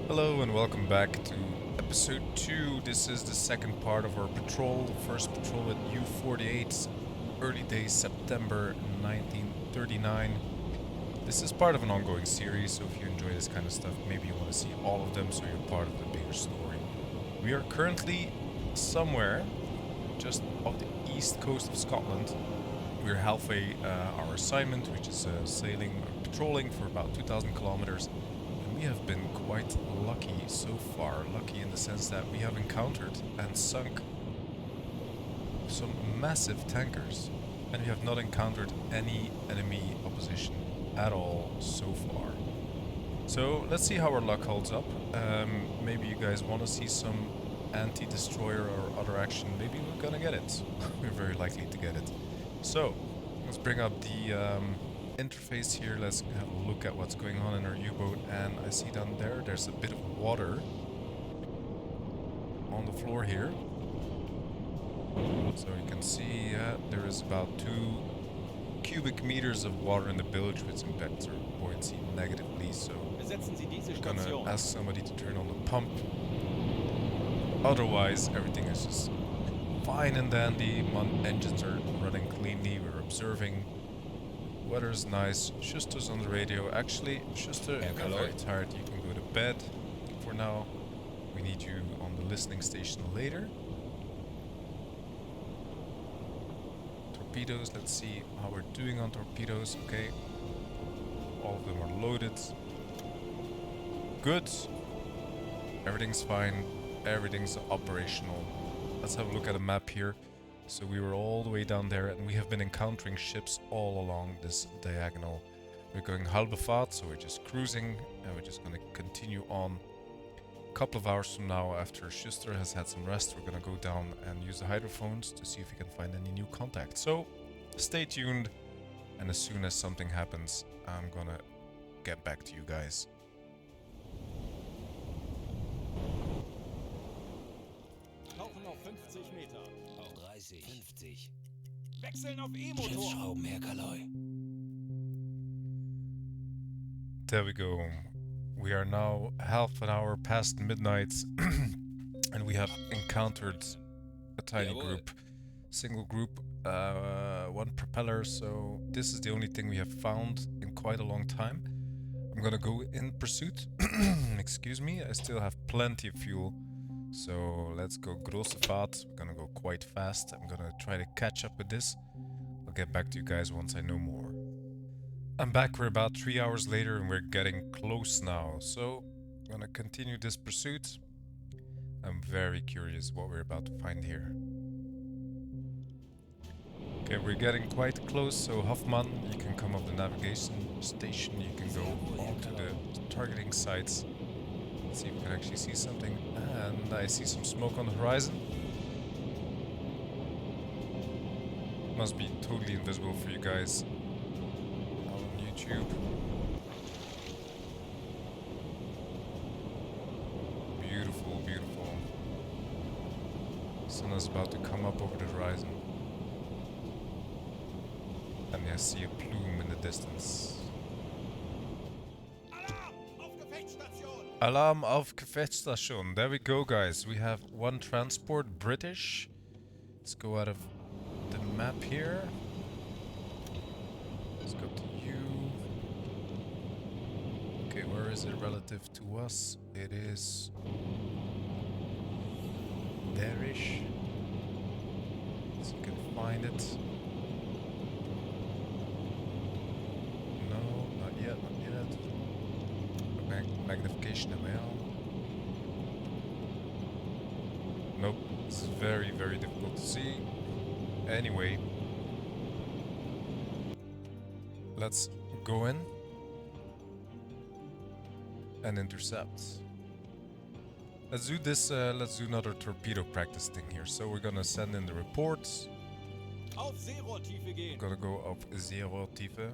Hello and welcome back to episode 2. This is the second part of our patrol, the first patrol at U48, early days September 1939. This is part of an ongoing series, so if you enjoy this kind of stuff, maybe you want to see all of them so you're part of the bigger story. We are currently somewhere just off the east coast of Scotland. We're halfway our assignment, which is sailing or patrolling for about 2,000 kilometers. We have been quite lucky so far. Lucky in the sense that we have encountered and sunk some massive tankers. And we have not encountered any enemy opposition at all so far. So let's see how our luck holds up. Maybe you guys want to see some anti-destroyer or other action. Maybe we're gonna get it. We're very likely to get it. So let's bring up the interface here. Let's have a look at what's going on in our U-boat, and I see down there's a bit of water on the floor here. So you can see there is about 2 cubic meters of water in the bilge, which impacts our buoyancy negatively, so we're gonna ask somebody to turn on the pump. Otherwise everything is just fine and dandy. Engines are running cleanly. We're observing. Weather's nice. Schuster's on the radio. Actually, Schuster, if you're very tired, you can go to bed for now. We need you on the listening station later. Torpedoes, let's see how we're doing on torpedoes. Okay. All of them are loaded. Good. Everything's fine. Everything's operational. Let's have a look at a map here. So we were all the way down there, and we have been encountering ships all along this diagonal. We're going halbe Fahrt, so we're just cruising, and we're just going to continue on. A couple of hours from now, after Schuster has had some rest, we're going to go down and use the hydrophones to see if we can find any new contacts. So stay tuned, and as soon as something happens, I'm going to get back to you guys. Tauchen auf 50 Meter. Auf 30, 50. Wechseln auf E-Motor. Schiffsschrauben, Herr Kaloi. There we go. We are now half an hour past midnight, and we have encountered a tiny group, single group, one propeller. So this is the only thing we have found in quite a long time. I'm gonna go in pursuit. Excuse me, I still have plenty of fuel. So let's go grosse Fahrt. We're gonna go quite fast. I'm gonna try to catch up with this. I'll get back to you guys once I know more. I'm back. We're about 3 hours later and we're getting close now. So I'm gonna continue this pursuit. I'm very curious what we're about to find here. Okay, we're getting quite close. So Hoffman, you can come up the navigation station. You can go onto the targeting sites. Let's see if we can actually see something. And I see some smoke on the horizon. Must be totally invisible for you guys on YouTube. Beautiful, beautiful. Sun is about to come up over the horizon. And I see a plume in the distance. Alarm auf Gefechtsstation. There we go, guys. We have one transport, British. Let's go out of the map here. Let's go to you. Okay, where is it relative to us? It is there-ish. So you can find it. No, not yet, not yet. Magnification am I on? Nope, it's very, very difficult to see. Anyway, let's go in and intercept. Let's do this, let's do another torpedo practice thing here. So we're gonna send in the reports. Auf Seerohrtiefe gehen. We're gonna go auf Seerohrtiefe.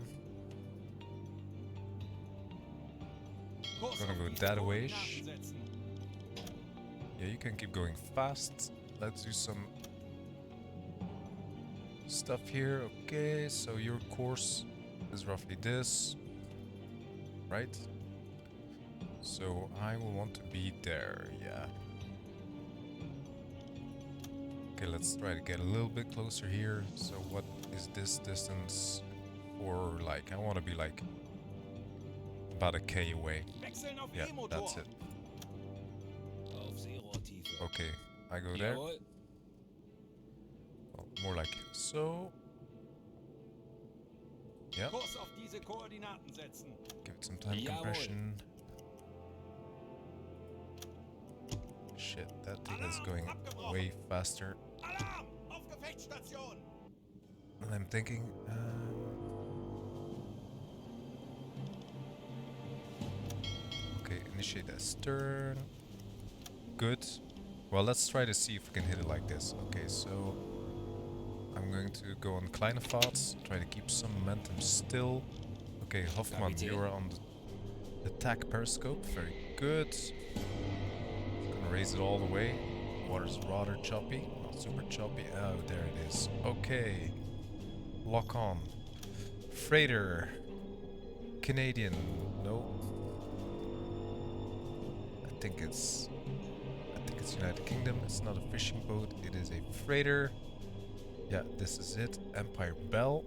Gonna go that way. Yeah, you can keep going fast. Let's do some stuff here. Okay, so your course is roughly this, right? So I will want to be there, yeah. Okay, let's try to get a little bit closer here. So what is this distance for, like, I want to be like about a K away. Wechseln auf Yeah, E-Motor. that's it. Aufseerohrtiefe. Okay, I go there. Jawohl. Well, more like so. Yeah, Kurs auf diese Koordinaten setzen. give it some time Jawohl. compression. Shit, that thing is going way faster Alarm! Auf Gefechtsstation! than I'm thinking. Okay, initiate that stern. Good. Well, let's try to see if we can hit it like this. Okay, so I'm going to go on kleine vaarts, try to keep some momentum still. Okay, Hoffman, Kapitän. you're on the attack periscope. Very good. Gonna raise it all the way. Water's rather choppy, not super choppy. Oh, there it is. Okay. Lock on. Freighter. Canadian. No. I think it's United Kingdom. It's not a fishing boat. It is a freighter. Yeah, this is it. Empire Bell.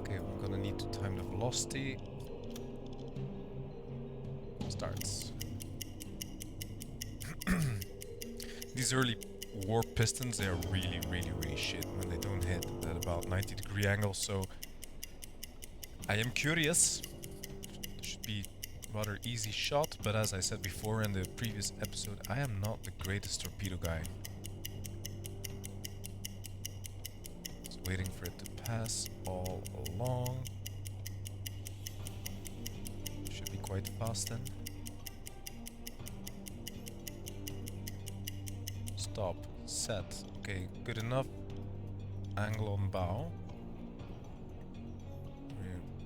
Okay, we're gonna need to time the velocity. Starts. These early warp pistons, they are really, really, really shit when they don't hit at about 90-degree angle. So I am curious. Should be rather easy shot, but as I said before in the previous episode, I am not the greatest torpedo guy. Just waiting for it to pass all along. Should be quite fast then. Stop. Set. Okay, good enough. Angle on bow.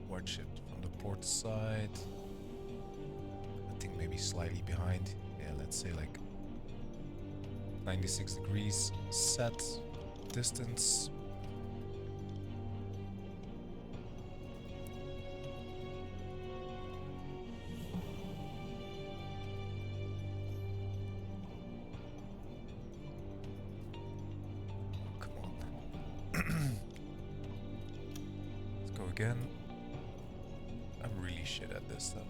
Watch it from the port side. I think maybe slightly behind. Yeah, let's say like 96 degrees. Set. Distance. Come on. Let's go again. I'm really shit at this stuff.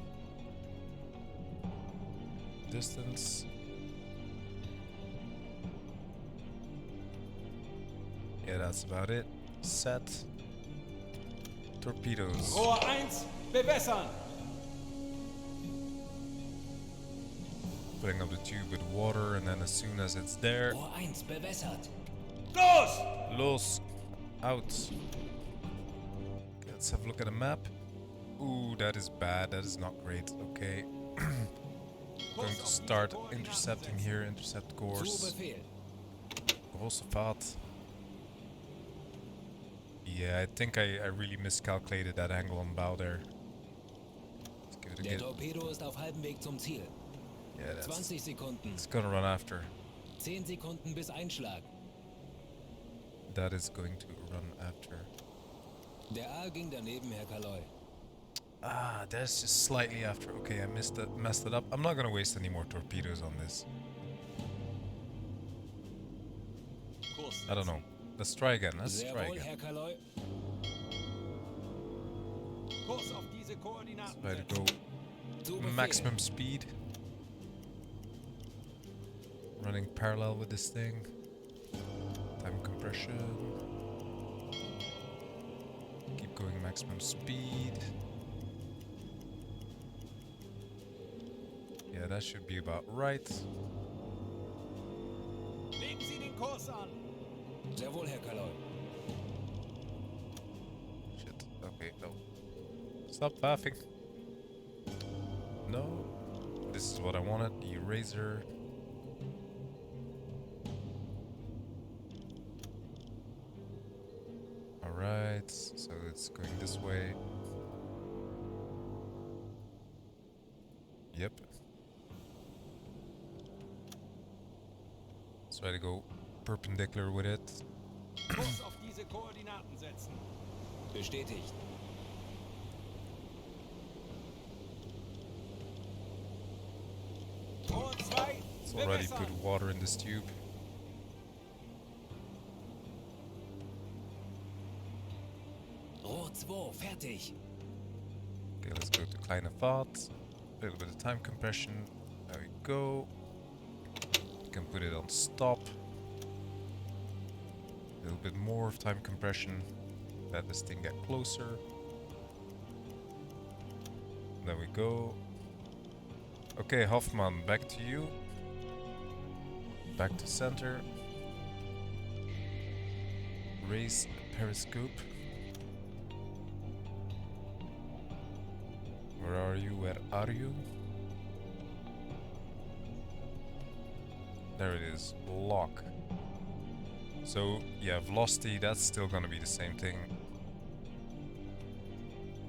Distance. Yeah, that's about it. Set. Torpedoes. Rohr 1, bewässern! Putting up the tube with water, and then as soon as it's there, Rohr 1 bewässert. Los! los, out. Okay, let's have a look at a map. Ooh, that is bad. That is not great. Okay. Going to start intercepting here. Intercept Zu course. Befehl. Große Fahrt. Yeah, I think I really miscalculated that angle on bow there. Let's give it a Der get. Torpedo ist auf halbem Weg zum Ziel. Yeah, that's 20 Sekunden. it's gonna run after. 10 Sekunden bis Einschlag. That is going to run after. Der A ging daneben, Herr Kaloy. Ah, that's just slightly after. Okay, I messed it up. I'm not gonna waste any more torpedoes on this. Kurs I don't know. Let's try again. Let's Sehr try wohl, again. Herr Kaloy. Kurs auf diese Koordinaten Try to setzen. go Zu Befehl. maximum speed. Running parallel with this thing. Time compression. Keep going maximum speed. Yeah, that should be about right. Legen Sie den Kurs an! Sehr wohl, Herr Kaloy. Shit. Okay, no. Stop laughing. No. This is what I wanted. Eraser. Alright, so it's going this way. Yep. Let's try to go perpendicular with it. Kurs auf diese Koordinaten setzen. Bestätigt. Let's already put water in this tube. Rohr 2, fertig. Okay, let's go to kleine Fahrt. A little bit of time compression. There we go. You can put it on stop. A little bit more of time compression. Let this thing get closer. There we go. Okay, Hoffman, back to you. Back to center. Raise periscope. Where are you? Where are you? There it is. Lock. So, yeah, velocity, that's still gonna be the same thing.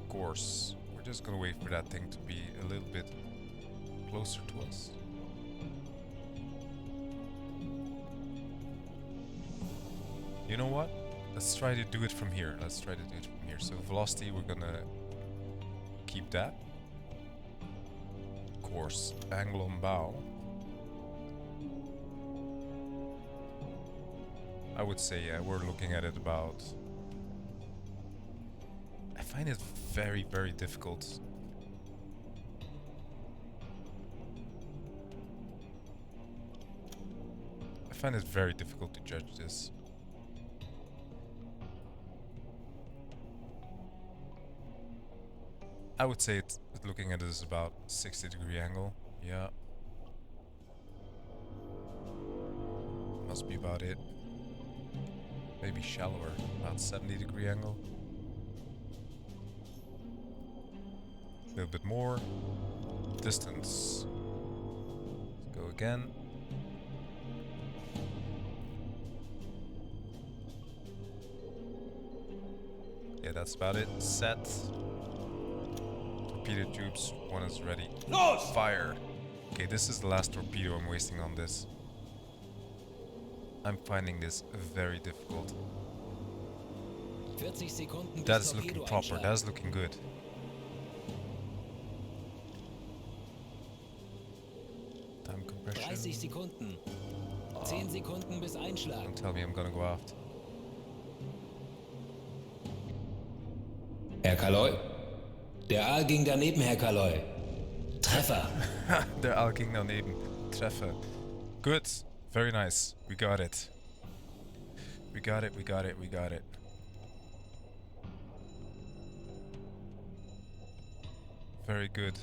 Course. We're just gonna wait for that thing to be a little bit closer to us. You know what? Let's try to do it from here. Let's try to do it from here. So velocity, we're gonna keep that. Course, angle on bow. I would say, yeah, we're looking at it about... I find it very, very difficult. I find it very difficult to judge this. I would say it's looking at it as about 60-degree angle. Yeah. Must be about it. Maybe shallower, about 70-degree angle. A little bit more. Distance. Let's go again. Yeah, that's about it. Set. Torpedo tubes, one is ready. Los! Fire! Okay, this is the last torpedo I'm wasting on this. I'm finding this very difficult. 40 Sekunden That bis is looking Torpedo proper, Einschlag. that is looking good. Time compression. 30 Sekunden. 10 Sekunden bis Einschlag. Don't tell me I'm gonna go aft. Herr Kaloy? Der Aal ging daneben, Herr Kaloy. Treffer. Der Aal ging daneben. Treffer. Good. Very nice. We got it. We got it, we got it, we got it. Very good.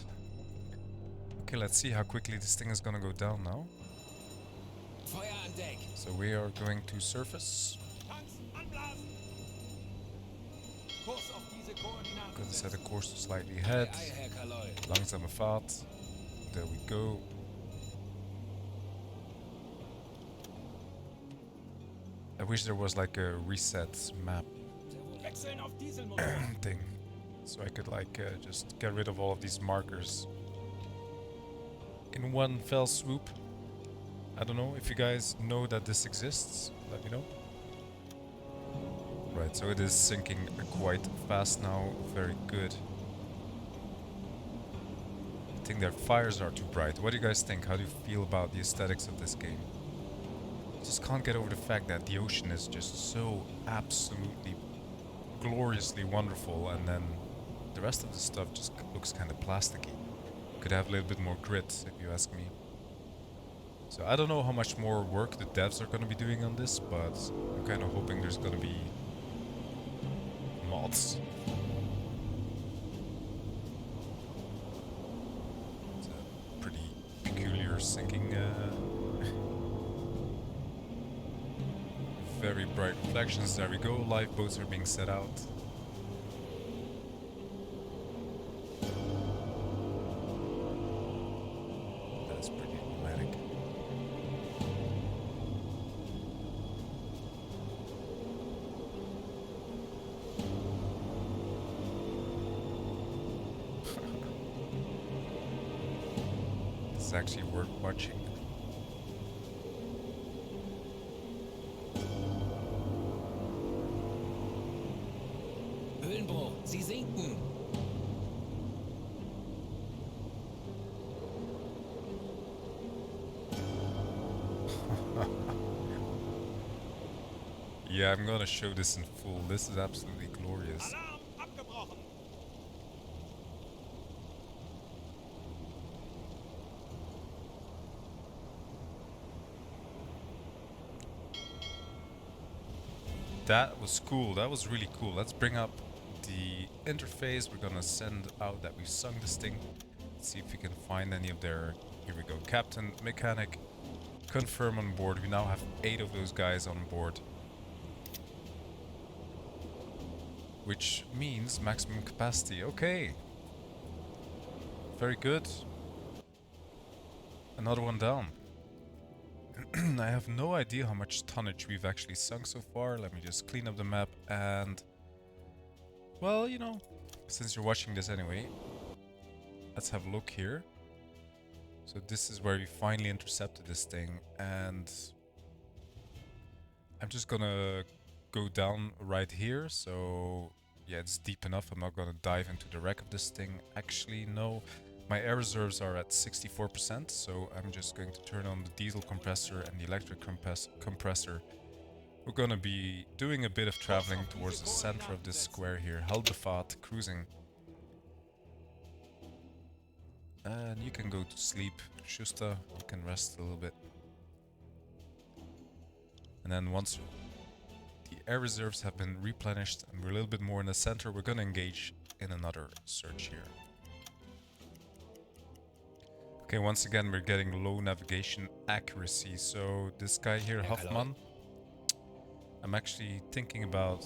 Okay, let's see how quickly this thing is gonna go down now. Feuer an Deck. So we are going to surface. Tanks anblasen! Kurs auf diese Koordinaten Gonna set setzen. a course slightly ahead. Ei, Herr Kaloy. Langsame Fahrt. There we go. I wish there was like a reset map Wechseln auf Dieselmotor. thing. So I could like just get rid of all of these markers in one fell swoop. I don't know if you guys know that this exists. Let me know. Right, so it is sinking quite fast now. Very good. I think their fires are too bright. What do you guys think? How do you feel about the aesthetics of this game? Just can't get over the fact that the ocean is just so absolutely gloriously wonderful, and then the rest of the stuff just looks kind of plasticky. Could have a little bit more grit, if you ask me. So I don't know how much more work the devs are going to be doing on this, but I'm kind of hoping there's going to be mods. It's a pretty peculiar sinking. Very bright reflections. There we go. Lifeboats are being set out. That's pretty dramatic. This is actually worth watching. Höhenbruch. Sie sinken. Yeah, I'm gonna show this in full. This is absolutely glorious. Alarm abgebrochen. That was cool. That was really cool. Let's bring up the interface. We're gonna send out that we've sung this thing. See if we can find any of their... Here we go. Captain, mechanic, confirm on board. We now have 8 of those guys on board. Which means maximum capacity. Okay. Very good. Another one down. I have no idea how much tonnage we've actually sunk so far. Let me just clean up the map and... Well, you know, since you're watching this anyway, let's have a look here. So this is where we finally intercepted this thing, and I'm just gonna go down right here. So yeah, it's deep enough. I'm not gonna dive into the wreck of this thing. Actually, no. My air reserves are at 64%, so I'm just going to turn on the diesel compressor and the electric compressor. We're gonna be doing a bit of traveling towards the center of this square here. Heldevaart cruising. And you can go to sleep, Schuster. You can rest a little bit. And then once the air reserves have been replenished and we're a little bit more in the center, we're gonna engage in another search here. Okay, once again we're getting low navigation accuracy. So this guy here, Hoffman, I'm actually thinking about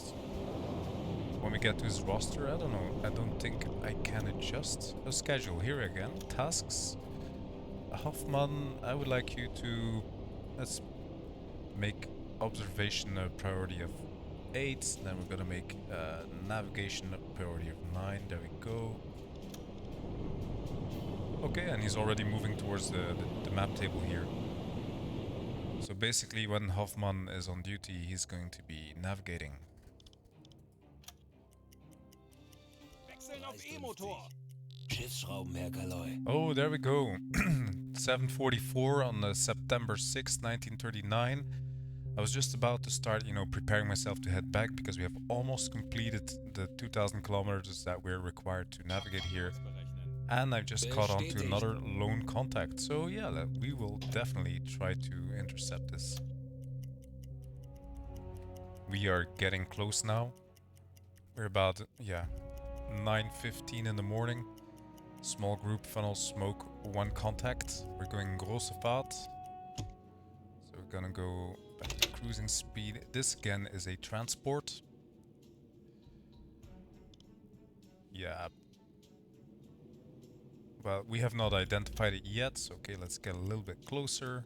when we get to his roster. I don't know. I don't think I can adjust a schedule here again. Tasks. Hoffman, I would like you to, let's make observation a priority of 8. Then we're gonna make navigation a priority of 9. There we go. Okay, and he's already moving towards the map table here. So basically when Hoffman is on duty, he's going to be navigating. Wechseln auf E-Motor. Schiffsschrauben, Herr Kaloy. Oh, there we go. 7:44 on September 6th, 1939. I was just about to start, you know, preparing myself to head back because we have almost completed the 2,000 kilometers that we're required to navigate here. And I've just caught on to another lone contact. So yeah, we will definitely try to intercept this. We are getting close now. We're about, yeah, 9:15 in the morning. Small group, funnel, smoke, 1 contact. We're going grosse vaart. So we're gonna go back to cruising speed. This again is a transport. Yeah. Well, we have not identified it yet, so okay, let's get a little bit closer.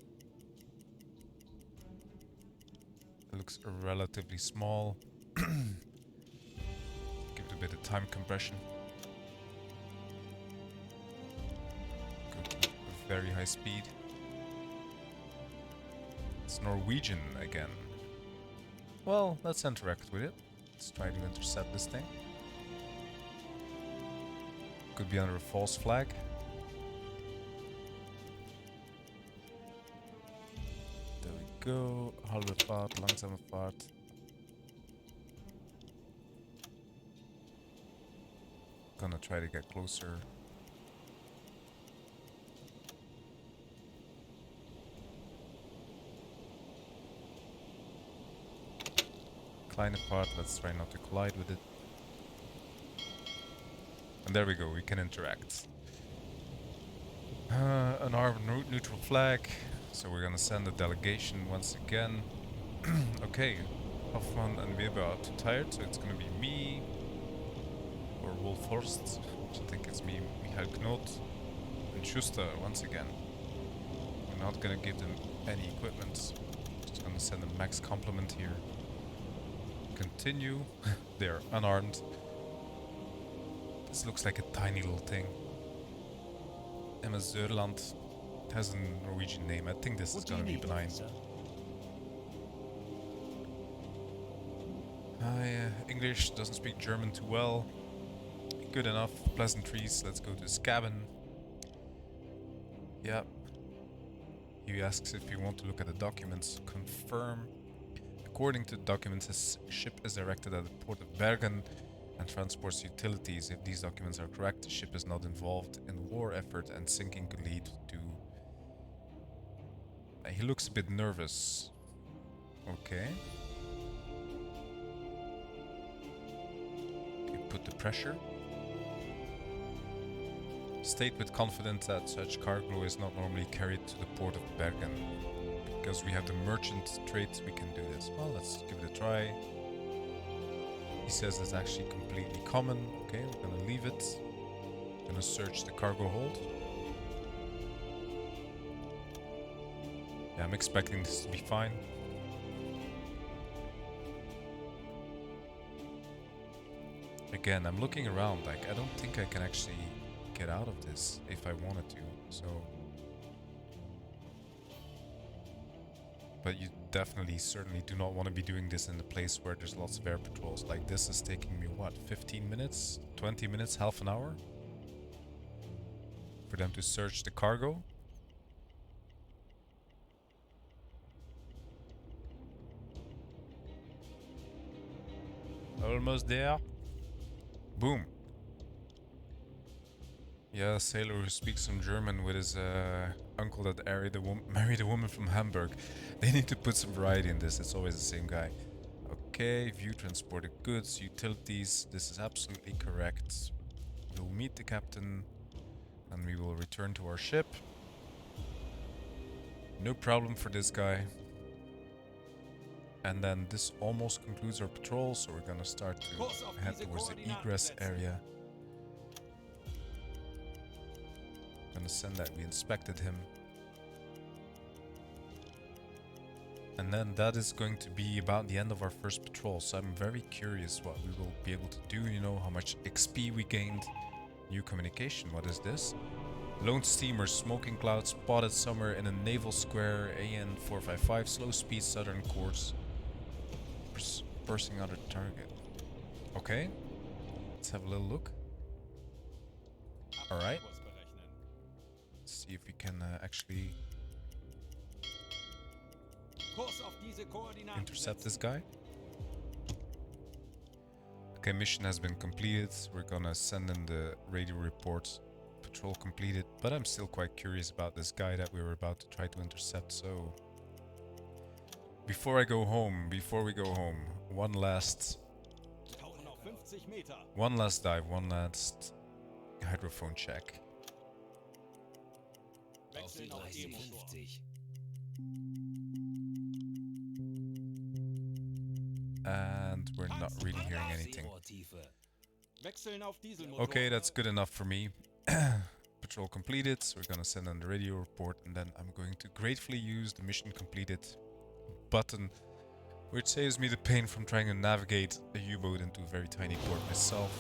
It looks relatively small. Give it a bit of time compression. Go to a very high speed. It's Norwegian again. Well, let's interact with it. Let's try to intercept this thing. Could be under a false flag. There we go. Halve Fahrt, langsame Fahrt. Gonna try to get closer. Kleine Fahrt, let's try not to collide with it. And there we go, we can interact. An armed neutral flag. So we're gonna send a delegation once again. Okay, Hoffman and Weber are too tired, so it's gonna be me or Wolf Horst, which I think is me, Michael Knot, and Schuster once again. We're not gonna give them any equipment. Just gonna send a max complement here. Continue. They're unarmed. This looks like a tiny little thing. Emma Zerland. It has a Norwegian name. I think this is gonna be benign. English, doesn't speak German too well. Good enough. Pleasantries. Let's go to his cabin. Yep. He asks if you want to look at the documents. Confirm. The According to the documents, his ship is erected at the port of Bergen and transports utilities. If these documents are correct, the ship is not involved in the war effort and sinking could lead to... He looks a bit nervous. Okay. Okay, put the pressure. State with confidence that such cargo is not normally carried to the port of Bergen. Because we have the merchant trades, we can do this. Well, let's give it a try. He says it's actually completely common. Okay, we're gonna leave it. Gonna search the cargo hold. Yeah, I'm expecting this to be fine. Again, I'm looking around, like I don't think I can actually get out of this if I wanted to, so... But you definitely, certainly do not want to be doing this in a place where there's lots of air patrols. Like this is taking me, what, 15 minutes? 20 minutes? Half an hour? For them to search the cargo? Almost there. Boom. Yeah, a sailor who speaks some German with his uncle that married a woman from Hamburg. They need to put some variety in this. It's always the same guy. Okay, view transported goods, utilities. This is absolutely correct. We'll meet the captain and we will return to our ship. No problem for this guy. And then this almost concludes our patrol, so we're gonna start to head towards the egress area. Gonna send that we inspected him. And then that is going to be about the end of our first patrol, so I'm very curious what we will be able to do, you know, how much XP we gained. New communication, what is this? Lone steamer, smoking cloud spotted somewhere in a naval square, AN 455, slow speed southern course. Bursting out a target. Okay, let's have a little look. Alright. Let's see if we can actually intercept this guy. Okay, mission has been completed. We're gonna send in the radio report. Patrol completed, but I'm still quite curious about this guy that we were about to try to intercept, so... Before we go home, one last dive, one last hydrophone check. Auf die 3050. And we're not really hearing anything. Okay, that's good enough for me. Patrol completed, so we're gonna send in the radio report, and then I'm going to gratefully use the mission completed button, which saves me the pain from trying to navigate a U-boat into a very tiny port myself.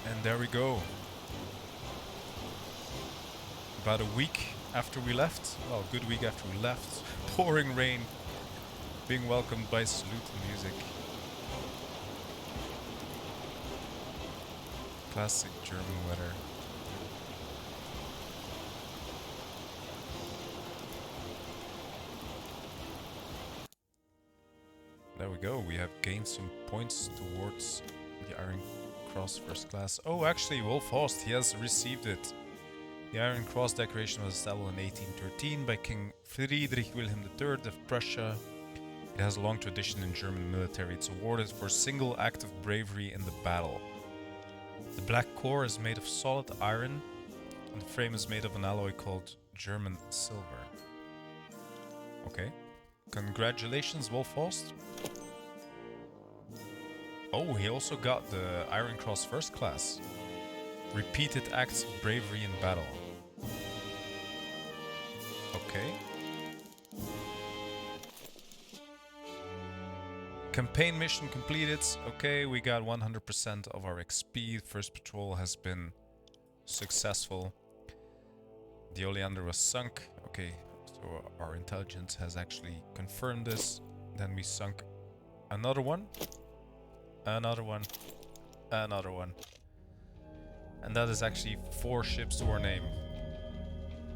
And there we go. About a week after we left, well, a good week after we left, pouring rain, being welcomed by salute and music. Classic German weather. There we go, we have gained some points towards the Iron Cross First Class. Oh, actually, Wolf Horst, he has received it. The Iron Cross decoration was established in 1813 by King Friedrich Wilhelm III of Prussia. It has a long tradition in German military. It's awarded for a single act of bravery in the battle. The black core is made of solid iron, and the frame is made of an alloy called German silver. Okay. Congratulations, Wolf Horst. Oh, he also got the Iron Cross First Class. Repeated acts of bravery in battle. Okay. Campaign mission completed. Okay, we got 100% of our XP. First patrol has been successful. The Oleander was sunk. Okay, so our intelligence has actually confirmed this. Then we sunk another one. Another one. Another one. And that is actually 4 ships to our name.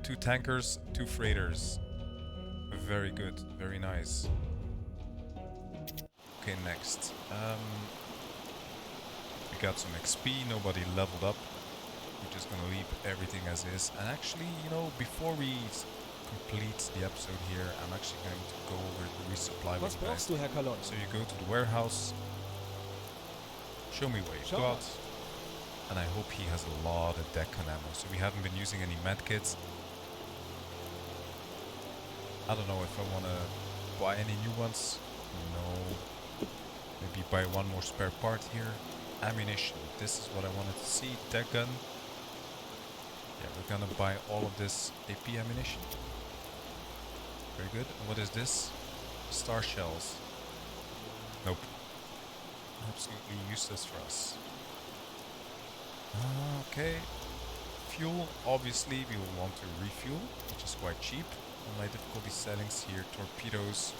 2 tankers, 2 freighters. Very good, very nice. Okay, next. We got some XP, nobody leveled up. We're just gonna leave everything as is. And actually, you know, before we complete the episode here, I'm actually going to go over the resupply Was with you guys. brauchst du, Herr Kaloi? So you go to the warehouse, show me where you Schau got, mal. and I hope he has a lot of deck ammo. So we haven't been using any medkits. I don't know if I want to buy any new ones. No. Maybe buy one more spare part here. Ammunition. This is what I wanted to see. Deck gun. Yeah, we're gonna buy all of this AP ammunition. Very good. And what is this? Star shells. Nope. Absolutely useless for us. Okay. Fuel. Obviously, we will want to refuel, which is quite cheap. On my difficulty settings here, torpedoes.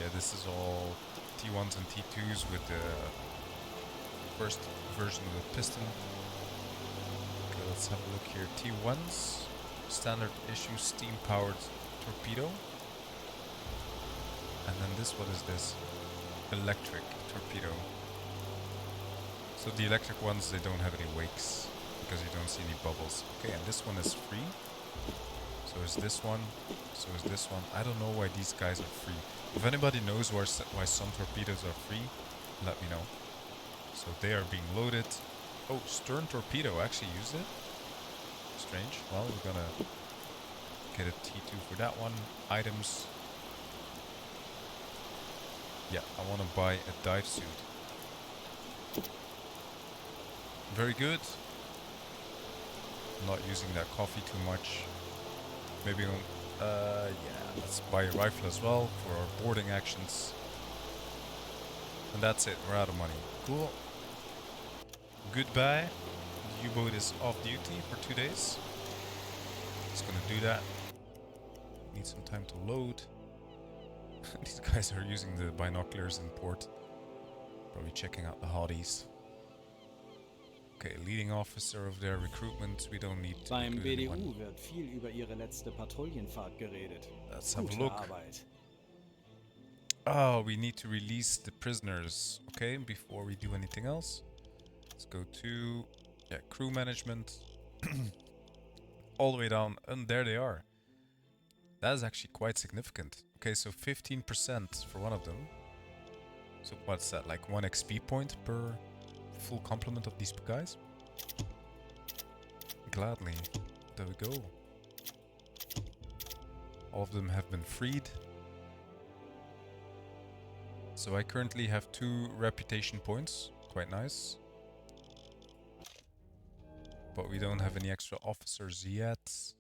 Yeah, this is all T1s and T2s with the first version of the piston. Okay, let's have a look here. T1s, standard issue steam-powered torpedo. And then this, what is this? Electric torpedo. So the electric ones, they don't have any wakes because you don't see any bubbles. Okay, and this one is free. So is this one. So is this one. I don't know why these guys are free. If anybody knows why some torpedoes are free, let me know. So they are being loaded. Oh, stern torpedo. I actually used it. Strange. Well, we're gonna get a T2 for that one. Items. Yeah, I want to buy a dive suit. Very good. Not using that coffee too much. Maybe on, yeah, let's buy a rifle as well for our boarding actions. And that's it, we're out of money. Cool. Goodbye. The U-boat is off duty for 2 days. It's gonna do that. Need some time to load. These guys are using the binoculars in port. Probably checking out the hotties. Okay, leading officer of their recruitment. We don't need to Beim recruit anyone. BDU wird viel über ihre letzte Patrouillenfahrt geredet. Let's have a Gute look. Arbeit. Oh, we need to release the prisoners. Okay, before we do anything else. Let's go to crew management. All the way down, and there they are. That is actually quite significant. Okay, so 15% for one of them. So what's that, like 1 XP point per full complement of these guys? Gladly. There we go. All of them have been freed. So I currently have 2 reputation points. Quite nice. But we don't have any extra officers yet.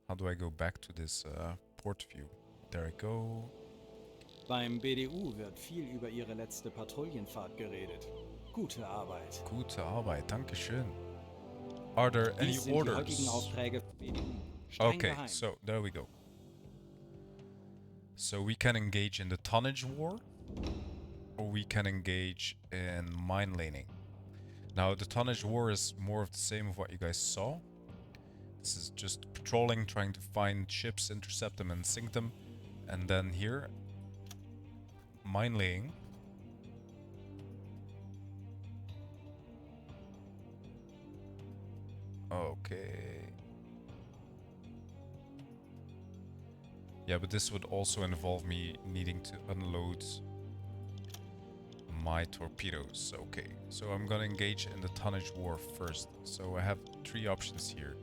How do I go back to this port view? There I go. Beim BDU wird viel über ihre letzte Patrouillenfahrt geredet. Gute Arbeit. Gute Arbeit, dankeschön. Are there any Dies sind die orders? heutigen Aufträge BDU. Streng Okay, geheim. so there we go. So we can engage in the tonnage war, or we can engage in mine laning. Now the tonnage war is more of the same of what you guys saw. This is just patrolling, trying to find ships, intercept them and sink them. And then here, mine laying. Okay. Yeah, but this would also involve me needing to unload my torpedoes. Okay, so I'm gonna engage in the tonnage war first. So I have 3 options here.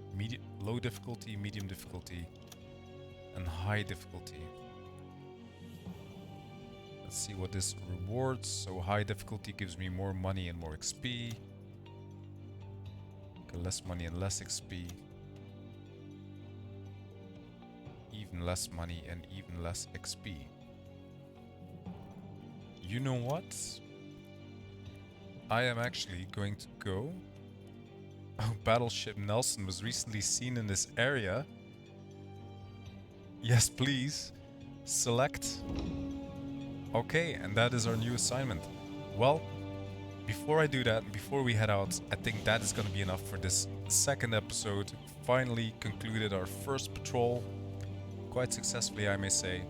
Low difficulty, medium difficulty, and high difficulty. Let's see what this rewards. So high difficulty gives me more money and more XP. Okay, less money and less XP. Even less money and even less XP. You know what? I am actually going to go. Oh, Battleship Nelson was recently seen in this area. Yes, please. Select. Okay, and that is our new assignment. Well, before I do that, before we head out, I think that is going to be enough for this second episode. Finally concluded our first patrol. Quite successfully, I may say.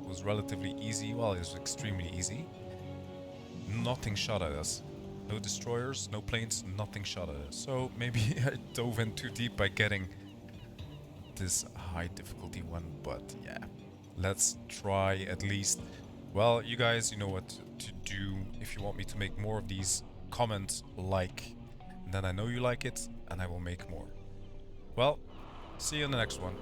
was relatively easy. Well, it was extremely easy. Nothing shot at us. No destroyers, no planes, nothing shot at us. So maybe I dove in too deep by getting this high difficulty one, but yeah. Let's try at least. Well, you guys, you know what to do. If you want me to make more of these, comment, like, and then I know you like it, and I will make more. Well, see you in the next one.